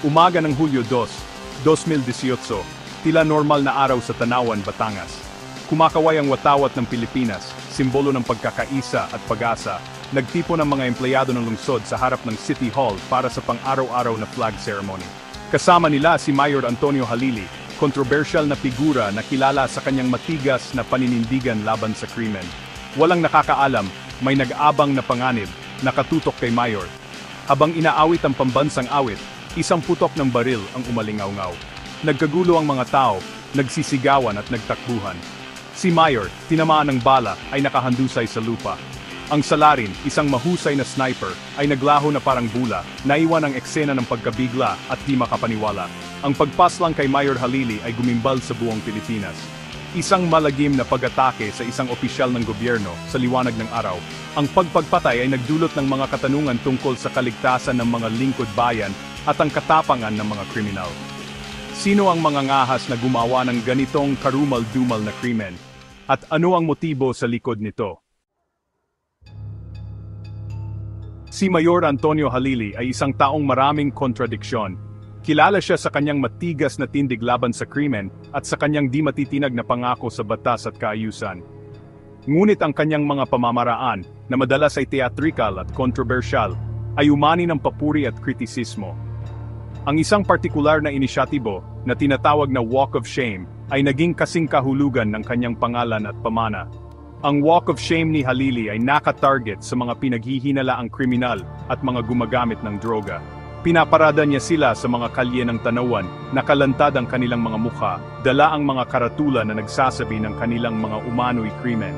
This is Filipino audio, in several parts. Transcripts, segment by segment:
Umaga ng Hulyo 2, 2018, tila normal na araw sa Tanawan, Batangas. Kumakaway ang watawat ng Pilipinas, simbolo ng pagkakaisa at pag-asa. Nagtipon ng mga empleyado ng lungsod sa harap ng City Hall para sa pang-araw-araw na flag ceremony. Kasama nila si Mayor Antonio Halili, kontrobersyal na figura na kilala sa kanyang matigas na paninindigan laban sa krimen. Walang nakakaalam, may nag-abang na panganib, nakatutok kay Mayor. Habang inaawit ang pambansang awit, isang putok ng baril ang umalingaw-ngaw. Nagkagulo ang mga tao, nagsisigawan at nagtakbuhan. Si Mayor, tinamaan ng bala, ay nakahandusay sa lupa. Ang salarin, isang mahusay na sniper, ay naglaho na parang bula, naiwan ang eksena ng pagkabigla at di makapaniwala. Ang pagpaslang kay Mayor Halili ay gumimbal sa buong Pilipinas. Isang malagim na pag-atake sa isang opisyal ng gobyerno sa liwanag ng araw. Ang pagpagpatay ay nagdulot ng mga katanungan tungkol sa kaligtasan ng mga lingkod bayan at ang katapangan ng mga kriminal. Sino ang mga ngahas na gumawa ng ganitong karumal-dumal na krimen? At ano ang motibo sa likod nito? Si Mayor Antonio Halili ay isang taong maraming kontradiksyon. Kilala siya sa kanyang matigas na tindig laban sa krimen at sa kanyang di matitinag na pangako sa batas at kaayusan. Ngunit ang kanyang mga pamamaraan, na madalas ay theatrical at kontrobersyal, ay umani ng papuri at kritisismo. Ang isang partikular na inisyatibo, na tinatawag na Walk of Shame, ay naging kasing kahulugan ng kanyang pangalan at pamana. Ang Walk of Shame ni Halili ay nakatarget sa mga pinaghihinalaang kriminal at mga gumagamit ng droga. Pinaparada niya sila sa mga kalye ng Tanawan, nakalantad ang kanilang mga mukha, dala ang mga karatula na nagsasabi ng kanilang mga umano'y krimen.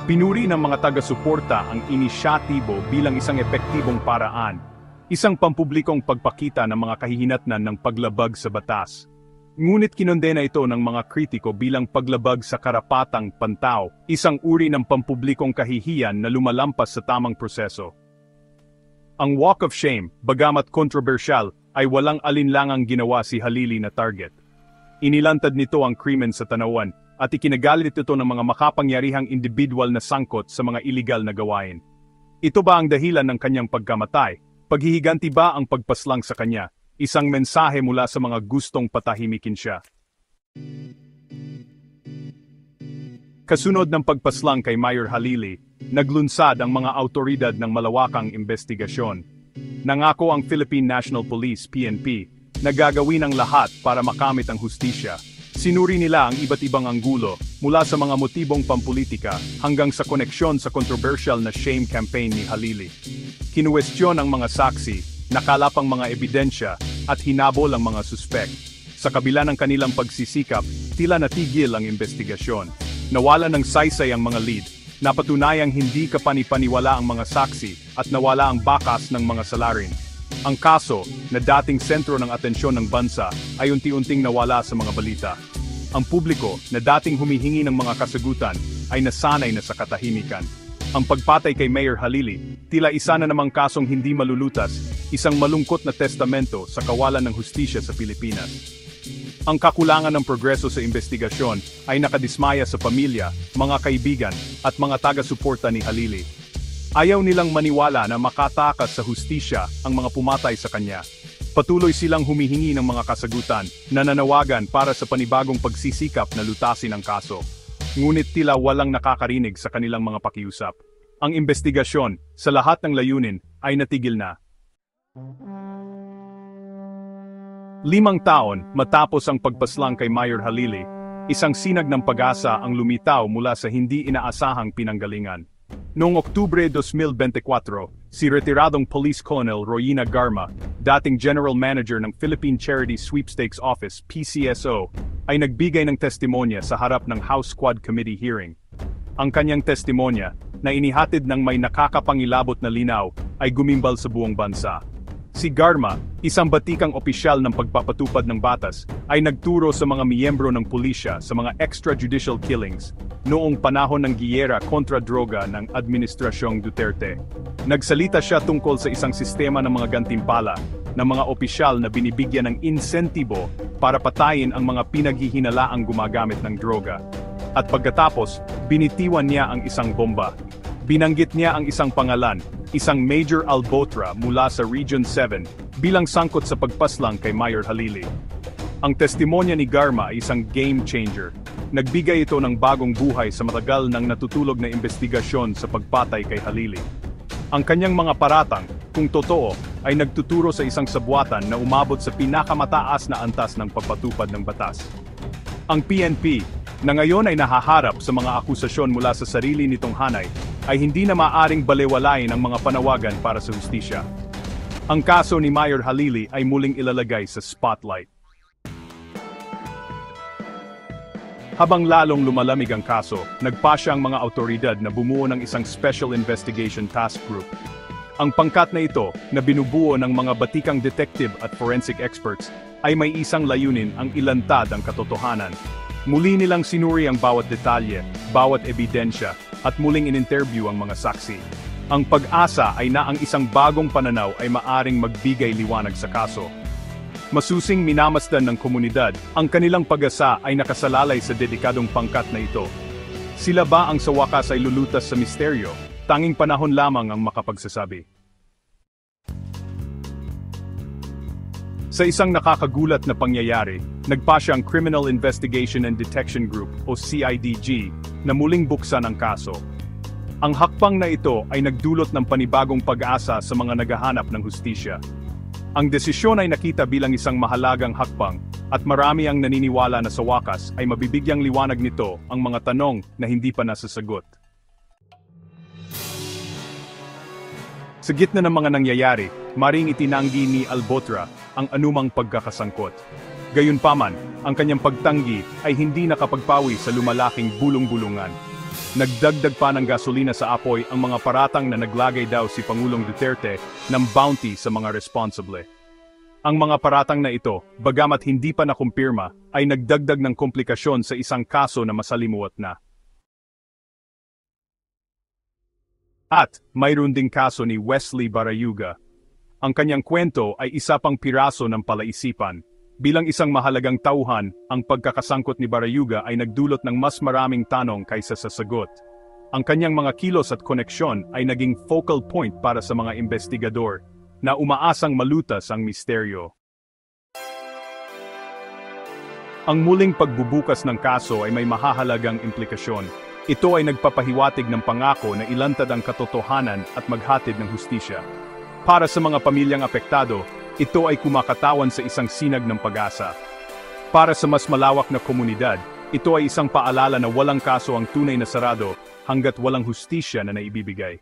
Pinuri ng mga taga-suporta ang inisyatibo bilang isang epektibong paraan, isang pampublikong pagpakita ng mga kahihinatnan ng paglabag sa batas. Ngunit kinondena ito ng mga kritiko bilang paglabag sa karapatang pantao, isang uri ng pampublikong kahihiyan na lumalampas sa tamang proseso. Ang Walk of Shame, bagamat kontrobersyal, ay walang alinlangang ginawa si Halili na target. Inilantad nito ang krimen sa Tanawan, at ikinagalit ito ng mga makapangyarihang individual na sangkot sa mga iligal na gawain. Ito ba ang dahilan ng kanyang pagkamatay? Paghihiganti ba ang pagpaslang sa kanya? Isang mensahe mula sa mga gustong patahimikin siya. Kasunod ng pagpaslang kay Mayor Halili, naglunsad ang mga awtoridad ng malawakang investigasyon. Nangako ang Philippine National Police (PNP) na gagawin ang lahat para makamit ang hustisya. Sinuri nila ang iba't ibang anggulo, mula sa mga motibong pampulitika hanggang sa koneksyon sa controversial na shame campaign ni Halili. Kinuwestiyon ang mga saksi, nakalap ang mga ebidensya, at hinabol ang mga suspek. Sa kabila ng kanilang pagsisikap, tila natigil ang investigasyon. Nawala ng saysay ang mga lead, napatunayang hindi kapanipaniwala ang mga saksi at nawala ang bakas ng mga salarin. Ang kaso, na dating sentro ng atensyon ng bansa, ay unti-unting nawala sa mga balita. Ang publiko, na dating humihingi ng mga kasagutan, ay nasanay na sa katahimikan. Ang pagpatay kay Mayor Halili, tila isa na namang kasong hindi malulutas, isang malungkot na testamento sa kawalan ng hustisya sa Pilipinas. Ang kakulangan ng progreso sa investigasyon ay nakadismaya sa pamilya, mga kaibigan, at mga taga-suporta ni Halili. Ayaw nilang maniwala na makatakas sa hustisya ang mga pumatay sa kanya. Patuloy silang humihingi ng mga kasagutan, nananawagan para sa panibagong pagsisikap na lutasin ang kaso. Ngunit tila walang nakakarinig sa kanilang mga pakiusap. Ang investigasyon, sa lahat ng layunin, ay natigil na. 5 taon matapos ang pagpaslang kay Mayor Halili, isang sinag ng pag-asa ang lumitaw mula sa hindi inaasahang pinanggalingan. Noong Oktubre 2024, si retiradong Police Colonel Royina Garma, dating General Manager ng Philippine Charity Sweepstakes Office (PCSO), ay nagbigay ng testimonya sa harap ng House Quad Committee hearing. Ang kanyang testimonya, na inihatid ng may nakakapangilabot na linaw, ay gumimbal sa buong bansa. Si Garma, isang batikang opisyal ng pagpapatupad ng batas, ay nagturo sa mga miyembro ng pulisya sa mga extrajudicial killings noong panahon ng giyera kontra droga ng Administrasyong Duterte. Nagsalita siya tungkol sa isang sistema ng mga gantimpala ng mga opisyal na binibigyan ng insentibo para patayin ang mga pinaghihinalaang gumagamit ng droga. At pagkatapos, binitiwan niya ang isang bomba. Binanggit niya ang isang pangalan, isang Major Albotra mula sa Region 7, bilang sangkot sa pagpaslang kay Mayor Halili. Ang testimonya ni Garma ay isang game changer. Nagbigay ito ng bagong buhay sa matagal ng natutulog na investigasyon sa pagpatay kay Halili. Ang kanyang mga paratang, kung totoo, ay nagtuturo sa isang sabwatan na umabot sa pinakamataas na antas ng pagpatupad ng batas. Ang PNP, na ngayon ay nahaharap sa mga akusasyon mula sa sarili nitong hanay, ay hindi na maaring balewalain ang mga panawagan para sa hustisya. Ang kaso ni Mayor Halili ay muling ilalagay sa spotlight. Habang lalong lumalamig ang kaso, nagpasya ang mga awtoridad na bumuo ng isang Special Investigation Task Group. Ang pangkat na ito, na binubuo ng mga batikang detective at forensic experts, ay may isang layunin ang ilantad ang katotohanan. Muli nilang sinuri ang bawat detalye, bawat ebidensya, at muling in-interview ang mga saksi. Ang pag-asa ay na ang isang bagong pananaw ay maaring magbigay liwanag sa kaso. Masusing minamasdan ng komunidad, ang kanilang pag-asa ay nakasalalay sa dedikadong pangkat na ito. Sila ba ang sa wakas ay lulutas sa misteryo? Tanging panahon lamang ang makapagsasabi. Sa isang nakakagulat na pangyayari, nagpasya ang Criminal Investigation and Detection Group o CIDG na muling buksan ang kaso. Ang hakbang na ito ay nagdulot ng panibagong pag-asa sa mga naghahanap ng hustisya. Ang desisyon ay nakita bilang isang mahalagang hakbang, at marami ang naniniwala na sa wakas ay mabibigyang liwanag nito ang mga tanong na hindi pa nasasagot. Sa gitna ng mga nangyayari, maring itinanggi ni Albotra ang anumang pagkakasangkot. Gayunpaman, ang kanyang pagtanggi ay hindi nakapagpawi sa lumalaking bulong-bulungan. Nagdagdag pa ng gasolina sa apoy ang mga paratang na naglagay daw si Pangulong Duterte ng bounty sa mga responsable. Ang mga paratang na ito, bagamat hindi pa nakumpirma, ay nagdagdag ng komplikasyon sa isang kaso na masalimuot na. At mayroon ding kaso ni Wesley Barayuga. Ang kanyang kwento ay isa pang piraso ng palaisipan. Bilang isang mahalagang tauhan, ang pagkakasangkot ni Barayuga ay nagdulot ng mas maraming tanong kaysa sa sagot. Ang kanyang mga kilos at koneksyon ay naging focal point para sa mga investigador, na umaasang malutas ang misteryo. Ang muling pagbubukas ng kaso ay may mahahalagang implikasyon. Ito ay nagpapahiwatig ng pangako na ilantad ang katotohanan at maghatid ng hustisya. Para sa mga pamilyang apektado, ito ay kumakatawan sa isang sinag ng pag-asa. Para sa mas malawak na komunidad, ito ay isang paalala na walang kaso ang tunay na sarado hanggat walang hustisya na naibibigay.